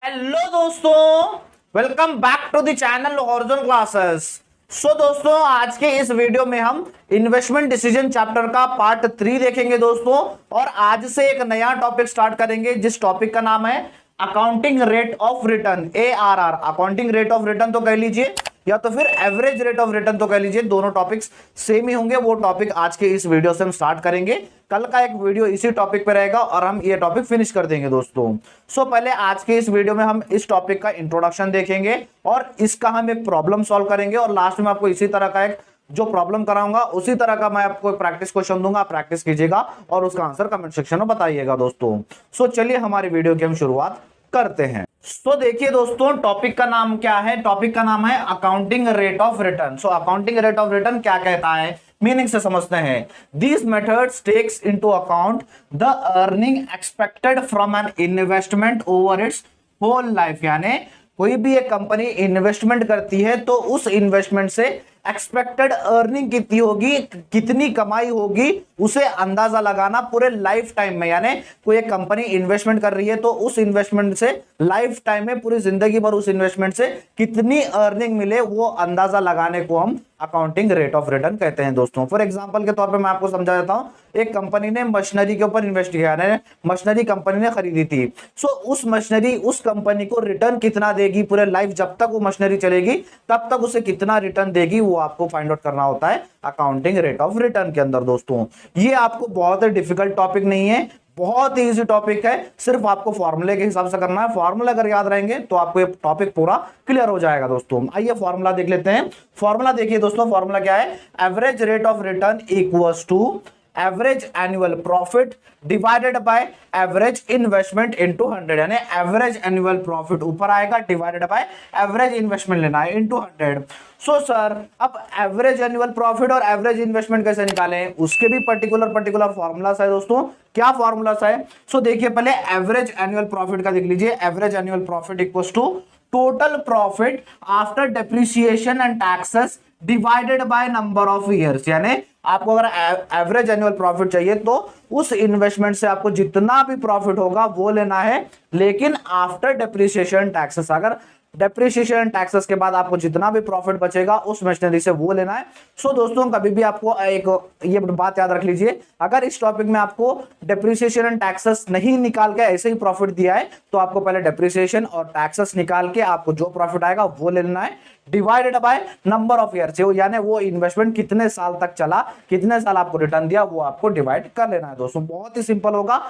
Hello दोस्तों, welcome back to the channel horizon classes. So दोस्तों, आज के इस वीडियो में हम इन्वेस्टमेंट डिसीजन चैप्टर का पार्ट 3 देखेंगे दोस्तों। और आज से एक नया टॉपिक स्टार्ट करेंगे जिस टॉपिक का नाम है accounting rate of return, ARR। Accounting rate of return तो कह लीजिए या तो फिर एवरेज रेट ऑफ रिटर्न तो कह लीजिए, दोनों टॉपिक्स सेम ही होंगे। वो टॉपिक आज के इस वीडियो से हम स्टार्ट करेंगे। कल का एक वीडियो इसी टॉपिक पे रहेगा और हम ये टॉपिक फिनिश कर देंगे दोस्तों। सो पहले आज के इस वीडियो में हम इस टॉपिक का इंट्रोडक्शन देखेंगे और इसका हम एक प्रॉब्लम सॉल्व करेंगे और लास्ट में आपको इसी तरह का एक जो प्रॉब्लम कराऊंगा उसी तरह का मैं आपको एक प्रैक्टिस क्वेश्चन दूंगा, आप प्रैक्टिस कीजिएगा और उसका आंसर कमेंट सेक्शन में बताइएगा दोस्तों। सो चलिए हमारी वीडियो की हम शुरुआत करते हैं। तो देखिए दोस्तों, टॉपिक का नाम क्या है? टॉपिक का नाम है accounting rate of return. So accounting rate of return क्या कहता है, मीनिंग से समझते हैं। These methods takes into account the earning expected from an investment over its whole life। यानी कोई भी एक कंपनी इन्वेस्टमेंट करती है तो उस इन्वेस्टमेंट से एक्सपेक्टेड अर्निंग कितनी होगी, कितनी कमाई होगी, उसे अंदाजा लगाना पूरे लाइफ टाइम में। यानी कोई एक कंपनी इन्वेस्टमेंट कर रही है तो उस इन्वेस्टमेंट से लाइफ टाइम में, पूरी जिंदगी भर उस इन्वेस्टमेंट से कितनी अर्निंग मिले वो अंदाजा लगाने को हम अकाउंटिंग रेट ऑफ रिटर्न कहते हैं दोस्तों। फॉर एग्जांपल के तौर पे मैं आपको समझा देता हूं। एक कंपनी ने मशीनरी के ऊपर इन्वेस्ट किया, यानी मशीनरी कंपनी ने खरीदी थी। सो उस मशीनरी उस कंपनी को रिटर्न कितना देगी पूरे लाइफ, जब तक वो मशीनरी चलेगी तब तक उसे कितना रिटर्न देगी वो आपको फाइंड आउट करना होता है अकाउंटिंग रेट ऑफ रिटर्न के अंदर दोस्तों। ये आपको बहुत डिफिकल्ट टॉपिक नहीं है, बहुत ही इजी टॉपिक है। सिर्फ आपको फॉर्मूले के हिसाब से करना है। फॉर्मूला अगर याद रहेंगे तो आपको ये टॉपिक पूरा क्लियर हो जाएगा दोस्तों। आइए फॉर्मूला देख लेते हैं। फॉर्मूला देखिए दोस्तों, फॉर्मूला क्या है? Average rate of return equals to average annual profit divided by average investment into 100। यानी एवरेज एनुअल प्रॉफिट ऊपर आएगा डिवाइडेड बाय एवरेज इन्वेस्टमेंट लेना है इनटू 100। सो सर, अब एवरेज एनुअल प्रॉफिट और एवरेज इन्वेस्टमेंट कैसे निकालें? उसके भी पर्टिकुलर फॉर्मूलास है दोस्तों। क्या फॉर्मूलास है? सो देखिए, पहले एवरेज एनुअल प्रॉफिट का देख लीजिए। Average annual profit equals to total profit after depreciation and taxes divided by number of years. यानी आपको अगर एवरेज एनुअल प्रॉफिट चाहिए तो उस इन्वेस्टमेंट से आपको जितना भी प्रॉफिट होगा वो लेना है, लेकिन आफ्टर डेप्रिसिएशन टैक्सेस। अगर डेप्रिसिएशन टैक्सेस के बाद आपको जितना भी प्रॉफिट बचेगा उस मशीनरी से वो लेना है। सो दोस्तों, कभी भी आपको एक ये बात याद रख लीजिए, अगर इस टॉपिक में आपको डेप्रिसिएशन एंड टैक्सेस नहीं निकाल के ऐसे ही प्रॉफिट दिया है तो आपको पहले डेप्रिसिएशन और टैक्सेस निकाल के आपको जो प्रॉफिट आएगा वो ले लेना है divided by number of years. यानी वो इन्वेस्टमेंट कितने साल तक चला, कितने साल आपको रिटर्न दिया, वो आपको डिवाइड कर लेना है दोस्तों। बहुत ही सिंपल होगा।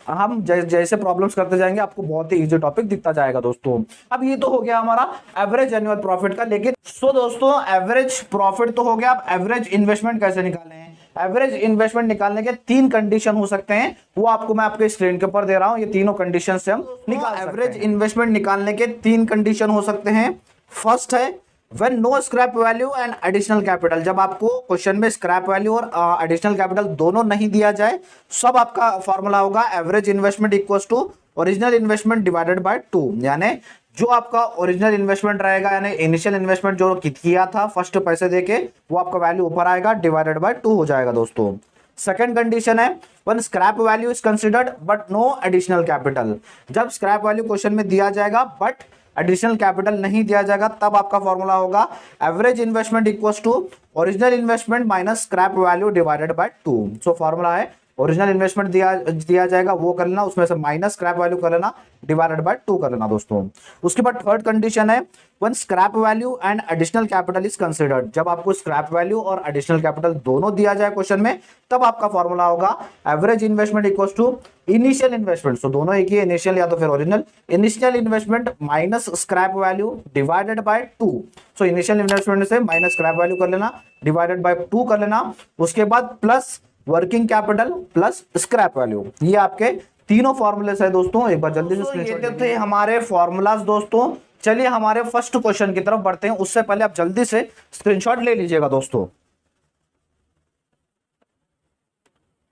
हम जैसे प्रॉब्लम्स करते जाएंगे आपको बहुत ही इजी टॉपिक दिखता जाएगा दोस्तों। अब ये तो हो गया हमारा एवरेज एनुअल प्रॉफिट का। लेकिन सो दोस्तों, एवरेज प्रॉफिट तो हो गया, अब एवरेज इन्वेस्टमेंट कैसे निकालें? एवरेज इन्वेस्टमेंट निकालने के 3 कंडीशन हो सकते हैं, वो आपको मैं आपके स्क्रीन के ऊपर दे रहा हूं। ये तीनों कंडीशन से हम निकाल एवरेज इन्वेस्टमेंट निकालने के 3 कंडीशन हो सकते हैं। फर्स्ट है when no scrap value and additional capital. जब आपको क्वेश्चन में स्क्रैप वैल्यू और एडिशनल कैपिटल दोनों नहीं दिया जाए, सब आपका फॉर्मूला होगा average investment equals to original investment divided by 2। यानी जो आपका ओरिजिनल इन्वेस्टमेंट रहेगा, यानी इनिशियल इन्वेस्टमेंट जो किया था फर्स्ट पैसे देके, वो आपका वैल्यू ऊपर आएगा डिवाइडेड बाय 2 हो जाएगा दोस्तों। सेकंड कंडीशन है when scrap value is considered but no additional capital. जब स्क्रैप वैल्यू क्वेश्चन में दिया जाएगा बट एडिशनल कैपिटल नहीं दिया जाएगा, तब आपका फॉर्मूला होगा average investment equals to original investment minus scrap value divided by 2। So formula है ओरिजिनल इन्वेस्टमेंट दिया जाएगा वो कर लेना, उसमें से माइनस स्क्रैप वैल्यू कर लेना डिवाइडेड बाय 2 कर लेना दोस्तों। उसके बाद थर्ड कंडीशन है when scrap value and additional capital is considered. जब आपको स्क्रैप वैल्यू और एडिशनल कैपिटल दोनों दिया जाए क्वेश्चन में, तब आपका फॉर्मूला होगा average investment equals to initial investment. So दोनों एक ही है, इनिशियल या तो फिर original. Initial investment minus scrap value divided by 2। So initial investment से माइनस स्क्रैप वैल्यू कर लेना डिवाइडेड बाय 2 कर लेना। उसके बाद plus working capital plus scrap value. ये आपके तीनों फॉर्मूलेस है दोस्तों। एक बार जल्दी से ये थे हमारे फॉर्मूलाज दोस्तों। चलिए हमारे फर्स्ट क्वेश्चन की तरफ बढ़ते हैं, उससे पहले आप जल्दी से स्क्रीनशॉट ले लीजिएगा दोस्तों।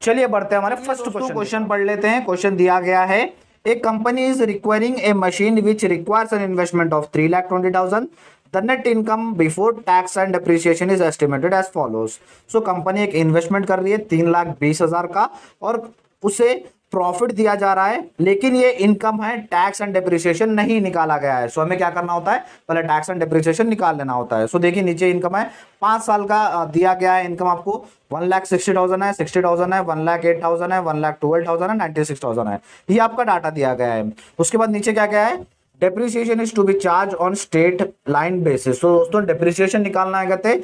चलिए बढ़ते हैं हमारे फर्स्ट क्वेश्चन पढ़ लेते हैं। क्वेश्चन दिया गया है, a company is requiring a machine which requires an investment of 3,20,000। The net income before tax and depreciation is estimated as follows. So company एक इन्वेस्टमेंट कर रही है 3,20,000 का और उसे प्रॉफिट दिया जा रहा है, लेकिन ये इनकम है, टैक्स एंड डेप्रिसिएशन नहीं निकाला गया है। सो हमें क्या करना होता है, पहले टैक्स एंड डेप्रिसिएशन निकाल लेना होता है। सो देखिए नीचे इनकम है, 5 साल का दिया गया है इनकम आपको 1,60,000 है, 60,000 है, 1,08,000 है, 1,12,000 है, 96,000 है। ये आपका डाटा दिया गया है। उसके बाद नीचे क्या क्या है, depreciation is to be charge on state line basis. तो दोस्तों डेप्रिसिएशन निकालना है, कहते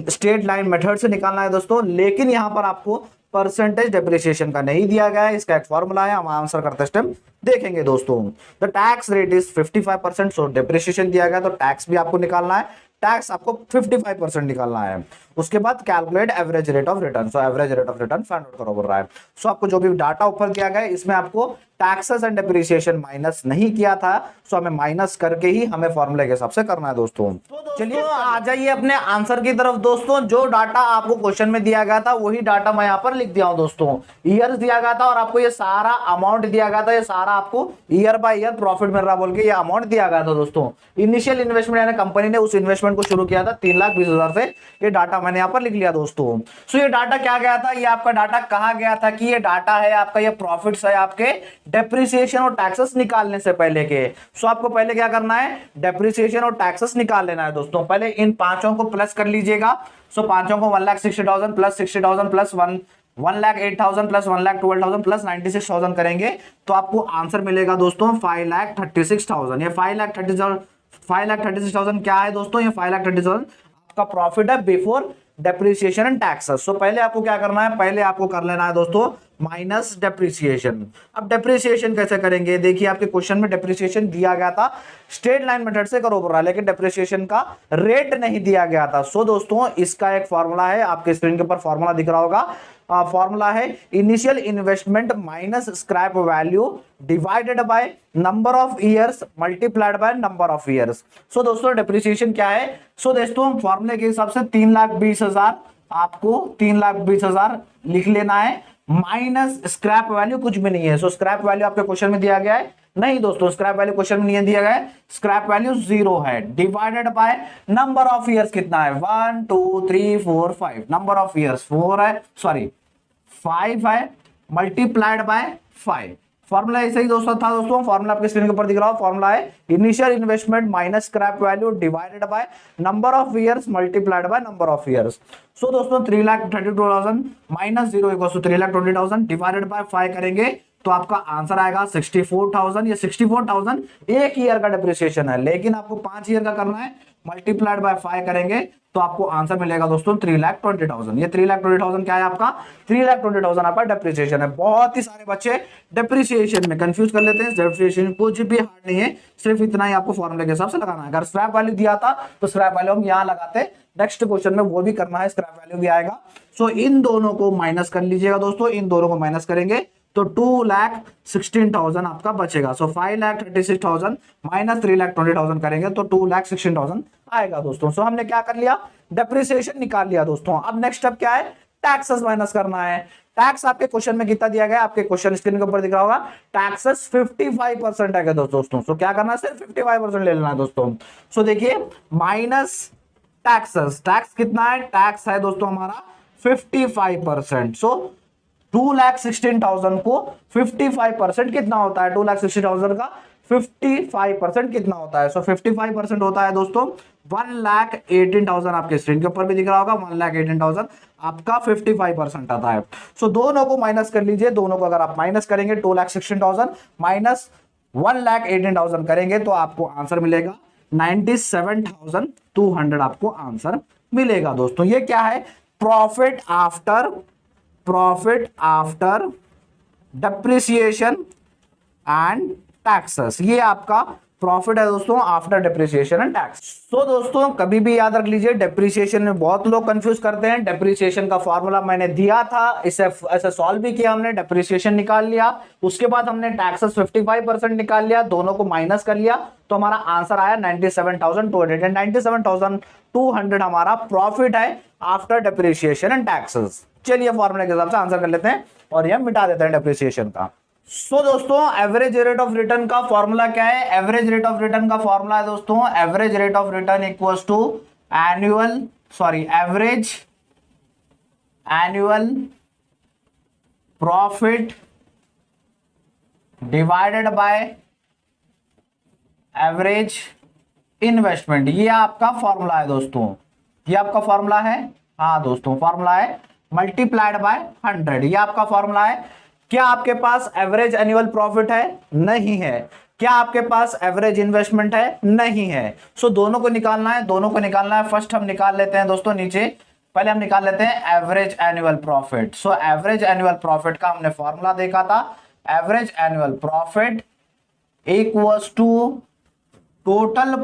स्टेट लाइन मेथड से निकालना है दोस्तों, लेकिन यहां पर आपको परसेंटेज डेप्रिसिएशन का नहीं दिया गया है। इसका एक फॉर्मूला है, हम आंसर करते स्टेप देखेंगे दोस्तों। The tax rate is 55%, so depreciation दिया गया तो टैक्स भी आपको निकालना है, टैक्स आपको 55% निकालना है। उसके बाद calculate average rate of return, so average rate of return find out करो बोल रहा है। सो आपको जो भी डाटा ऊपर दिया गया है इसमें आपको टैक्सेस एंड डेप्रिसिएशन माइनस नहीं किया था, सो हमें माइनस करके ही हमें फॉर्मूले के हिसाब से करना है दोस्तों। चलिए आ जाइए अपने आंसर की तरफ दोस्तों। जो डाटा आपको क्वेश्चन में दिया गया था वही डाटा मैं यहाँ पर लिख दिया हूं दोस्तों। ईयर्स दिया गया था और आपको ये सारा अमाउंट दिया गया था, ये सारा आपको ईयर बाय ईयर प्रॉफिट मिल रहा बोल के ये अमाउंट दिया गया था दोस्तों। इनिशियल इन्वेस्टमेंट यानी कंपनी ने उस इन्वेस्टमेंट को शुरू किया था 3,20,000 से, ये डाटा मैंने यहाँ पर लिख लिया दोस्तों। सो ये डाटा क्या गया था, ये आपका डाटा कहा गया था कि ये डाटा है आपका, ये प्रॉफिट्स है आपके डेप्रिसिएशन और टैक्सेस निकालने से पहले के। सो आपको पहले क्या करना है, डेप्रिसिएशन और टैक्सेस निकाल लेना है दोस्तों। पहले इन पांचों को प्लस कर लीजिएगा। सो पांचों को 1,60,000 प्लस 60,000 प्लस 1,08,000 प्लस 1,12,000 प्लस 96,000 करेंगे तो आपको आंसर मिलेगा दोस्तों 5,36,000। ये 5,36,000 क्या है दोस्तों, ये 5,36,000 आपका प्रॉफिट है बिफोर डेप्रिसिएशन एंड टैक्सेस। सो पहले आपको क्या करना है, पहले आपको कर लेना है दोस्तों माइनस डेप्रिसिएशन। अब डेप्रिसिएशन कैसे करेंगे, देखिए आपके क्वेश्चन में डेप्रिसिएशन दिया गया था स्ट्रेट लाइन मेथड से करो बोल रहा है, लेकिन डेप्रिसिएशन का रेट नहीं दिया गया था। सो दोस्तों इसका एक फॉर्मूला है, आपके स्क्रीन के ऊपर फॉर्मूला दिख रहा होगा। फॉर्मूला है initial investment minus scrap value divided by number of years multiplied by number of years. So दोस्तों डेप्रिसिएशन क्या है, सो दोस्तों फॉर्मूले के हिसाब से 3,20,000 आपको 3,20,000 लिख लेना है, माइनस स्क्रैप वैल्यू कुछ भी नहीं है। सो स्क्रैप वैल्यू आपके क्वेश्चन में दिया गया है नहीं दोस्तों, स्क्रैप वैल्यू क्वेश्चन में नहीं दिया गया है, स्क्रैप वैल्यू 0 है। Divided by number of years कितना है, 1 2 3 4 5, नंबर ऑफ ईयर्स 4 है, सॉरी 5 है, मल्टीप्लाइड बाय 5। फॉर्मूला ऐसे ही दोस्तों था दोस्तों, फॉर्मूला आपके स्क्रीन के ऊपर दिख रहा हो। फॉर्मूला है initial investment minus scrap value divided by number of years multiplied by number of years. So दोस्तों 3,32,000 minus 0 equals to 3,20,000 divided by 5 करेंगे तो आपका आंसर आएगा 64,000। ये 64,000 एक ईयर का डेप्रिसिएशन है, लेकिन आपको 5 ईयर का करना है, मल्टीप्लाइड बाय 5 करेंगे तो आपको आंसर मिलेगा दोस्तों 3,20,000। ये 3,20,000 क्या है आपका, 3,20,000 आपका डेप्रिसिएशन है। बहुत ही सारे बच्चे डेप्रिसिएशन में कंफ्यूज कर लेते हैं, डेप्रिसिएशन कुछ भी हार्ड नहीं है, सिर्फ इतना ही आपको फॉर्मूले के हिसाब से लगाना है। अगर स्क्रैप वैल्यू दिया था तो स्क्रैप वैल्यू हम यहाँ लगाते, नेक्स्ट क्वेश्चन में वो भी करना है, स्क्रैप वैल्यू भी आएगा। सो इन दोनों को माइनस कर लीजिएगा दोस्तों, इन दोनों को माइनस करेंगे तो 2,16,000 आपका बचेगा। सो 5,36,000 माइनस 3,20,000 करेंगे तो 2,16,000 आएगा दोस्तों। सो हमने क्या कर लिया, डेप्रिसिएशन निकाल लिया दोस्तों। अब नेक्स्ट स्टेप क्या है, टैक्सेस माइनस करना है। टैक्स आपके क्वेश्चन में कितना दिया गया, आपके क्वेश्चन स्क्रीन के ऊपर दिख रहा होगा, टैक्सेस 55% है दोस्तों। सो क्या करना है, सिर्फ 55% ले लेना है दोस्तों। सो देखिए माइनस टैक्सेस, टैक्स कितना है, टैक्स है दोस्तों हमारा 55%। सो 2,16,000 को 55% कितना होता है, 2,16,000 का 55% कितना होता है, सो 55% होता है दोस्तों 1,18,000। आपके स्क्रीन के ऊपर भी दिख रहा होगा 1,18,000 आपका 55% आता है। सो दोनों को माइनस कर लीजिए, दोनों को अगर आप माइनस करेंगे 2,16,000 माइनस 1,18,000 करेंगे तो आपको आंसर मिलेगा 97,200 आपको आंसर मिलेगा दोस्तों। ये क्या है, profit after depreciation and taxes, ये आपका प्रॉफिट है दोस्तों आफ्टर डेप्रिसिएशन एंड टैक्स। तो दोस्तों कभी भी याद रख लीजिए, डेप्रिसिएशन में बहुत लोग कंफ्यूज करते हैं। डेप्रिसिएशन का फॉर्मूला मैंने दिया था, इसे ऐसे सॉल्व भी किया हमने, डेप्रिसिएशन निकाल लिया, उसके बाद हमने टैक्सेस 55% निकाल लिया, दोनों को माइनस कर लिया तो हमारा आंसर आया 97,200। 97,200 हमारा प्रॉफिट है आफ्टर डेप्रिसिएशन एंड टैक्सेस। चलिए फॉर्मूले के हिसाब से आंसर कर लेते हैं और ये मिटा देते हैं डेप्रिसिएशन का। सो दोस्तों एवरेज रेट ऑफ रिटर्न का फॉर्मूला क्या है, एवरेज रेट ऑफ रिटर्न का फॉर्मूला है दोस्तों, average rate of return equals to average profit divided by average investment, ये आपका फॉर्मूला है दोस्तों, ये आपका फॉर्मूला है। हाँ दोस्तों फॉर्मूला है मल्टीप्लाइड बाय 100, ये आपका फॉर्मूला है। क्या आपके पास एवरेज एनुअल प्रॉफिट है? नहीं है। क्या आपके पास एवरेज इन्वेस्टमेंट है? नहीं है। सो दोनों को निकालना है, दोनों को निकालना है। फर्स्ट हम निकाल लेते हैं दोस्तों नीचे, पहले हम निकाल लेते हैं average annual profit. So average annual profit का हमने फॉर्मूला देखा था, average annual profit equals to total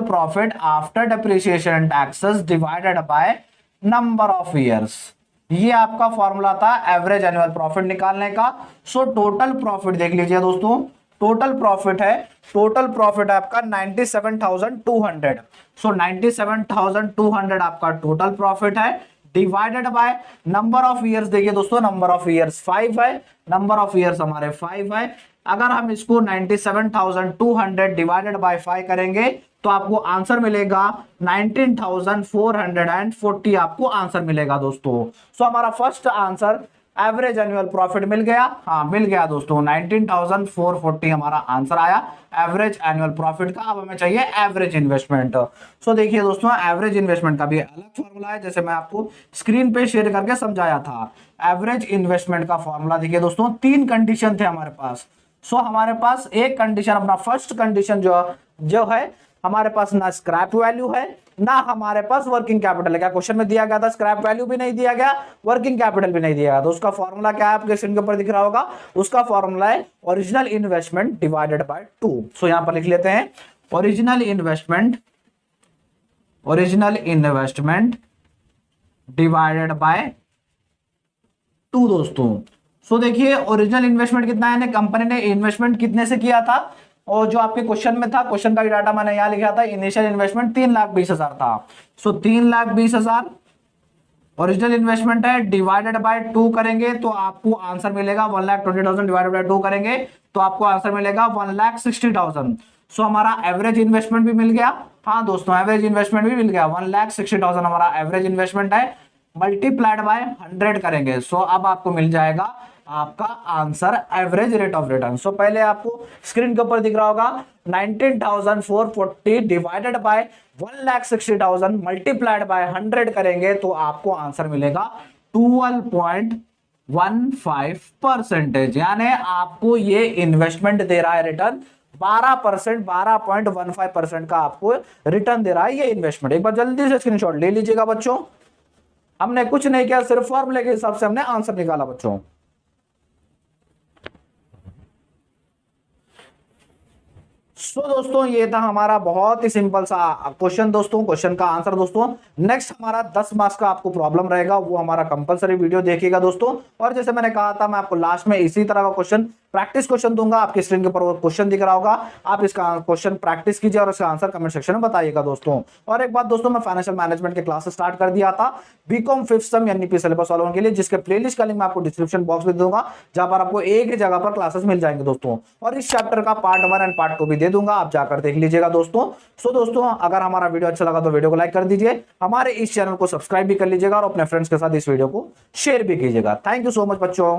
profit after depreciation and taxes divided by number of years. ये आपका फॉर्मूला था एवरेज एनुअल प्रॉफिट निकालने का। सो टोटल प्रॉफिट देख लीजिए दोस्तों, टोटल प्रॉफिट है, टोटल प्रॉफिट है आपका 97,200। सो 97,200 आपका टोटल प्रॉफिट है, divided by number of years. देखिए दोस्तों नंबर ऑफ ईयर्स 5 है, नंबर ऑफ ईयर्स हमारे 5 है। अगर हम इसको 97,200 डिवाइडेड बाय 5 करेंगे तो आपको आंसर मिलेगा 19,440 आपको आंसर मिलेगा दोस्तों। सो हमारा first answer average annual profit मिल गया। हाँ मिल गया दोस्तों, 19,440 हमारा आंसर आया एवरेज एनुअल प्रॉफिट का। अब हमें चाहिए एवरेज इन्वेस्टमेंट। सो देखिए दोस्तों एवरेज इन्वेस्टमेंट का भी अलग फॉर्मूला है, जैसे मैं आपको स्क्रीन पे शेयर करके समझाया था। एवरेज इन्वेस्टमेंट का फॉर्मूला देखिए दोस्तों, 3 कंडीशन थे हमारे पास। सो हमारे पास एक कंडीशन, अपना फर्स्ट कंडीशन जो है हमारे पास ना स्क्रैप वैल्यू है ना हमारे पास वर्किंग कैपिटल है। क्या क्वेश्चन में दिया गया था? स्क्रैप वैल्यू भी नहीं दिया गया, वर्किंग कैपिटल भी नहीं दिया गया। तो उसका फॉर्मूला क्या है आपके स्क्रीन के ऊपर दिख रहा होगा, उसका फॉर्मूला है ओरिजिनल इन्वेस्टमेंट डिवाइडेड बाय 2। सो यहां पर लिख लेते हैं ओरिजिनल इन्वेस्टमेंट डिवाइडेड बाय 2 दोस्तों। सो देखिए ओरिजिनल इन्वेस्टमेंट कितना है, कंपनी ने इन्वेस्टमेंट कितने से किया था, और जो आपके क्वेश्चन में था, क्वेश्चन का डाटा मैंने यहां लिखा था, इनिशियल इन्वेस्टमेंट 3,20,000 था। सो 3,20,000 ओरिजिनल इन्वेस्टमेंट है, डिवाइडेड बाय 2 करेंगे तो आपको आंसर मिलेगा 1,20,000 डिवाइडेड बाय 2 करेंगे तो आपको आंसर मिलेगा 1,60,000। सो हमारा एवरेज इन्वेस्टमेंट भी मिल गया। हाँ दोस्तों एवरेज इन्वेस्टमेंट भी मिल गया, 1,60,000 हमारा एवरेज इन्वेस्टमेंट है, मल्टीप्लाइड बाय 100 करेंगे। सो अब आपको मिल जाएगा आपका answer average rate of return. So पहले आपको स्क्रीन के ऊपर दिख रहा होगा 19,440 डिवाइडेड बाय 1,60,000 मल्टीप्लाइड बाय 100 करेंगे तो आपको आंसर मिलेगा 12.15%। यानी आपको ये इन्वेस्टमेंट दे रहा है रिटर्न 12.15% का आपको रिटर्न दे रहा है ये इन्वेस्टमेंट। एक बार जल्दी से स्क्रीनशॉट ले लीजिएगा बच्चों। हमने कुछ नहीं किया, सिर्फ फॉर्मूले के हिसाब से हमने आंसर निकाला बच्चों। सो दोस्तों ये था हमारा बहुत ही सिंपल सा क्वेश्चन दोस्तों, क्वेश्चन का आंसर दोस्तों। नेक्स्ट हमारा 10 मार्क्स का आपको प्रॉब्लम रहेगा, वो हमारा कंपलसरी वीडियो देखिएगा दोस्तों। और जैसे मैंने कहा था मैं आपको लास्ट में इसी तरह का क्वेश्चन प्रैक्टिस क्वेश्चन दूंगा, आपके स्क्रीन के ऊपर वो क्वेश्चन दिख रहा होगा, आप इसका क्वेश्चन प्रैक्टिस कीजिए और इसका आंसर कमेंट सेक्शन में बताइएगा दोस्तों। और एक बात दोस्तों, मैं फाइनेंशियल मैनेजमेंट के क्लासेस स्टार्ट कर दिया था BCom 5th same NEP syllabus वालों के लिए, जिसके प्लेलिस्ट का लिंक मैं आपको डिस्क्रिप्शन बॉक्स में दूंगा, जहां पर आपको एक ही जगह पर क्लासेस मिल जाएंगे दोस्तों। और इस चैप्टर का पार्ट 1 एंड पार्ट 2 भी दे दूंगा, आप जाकर देख लीजिएगा दोस्तों। सो दोस्तों अगर हमारा वीडियो अच्छा लगा तो वीडियो को लाइक कर दीजिए, हमारे इस चैनल को सब्सक्राइब भी कर लीजिएगा और अपने फ्रेंड्स के साथ इस वीडियो को शेयर भी कीजिएगा। थैंक यू सो मच बच्चों।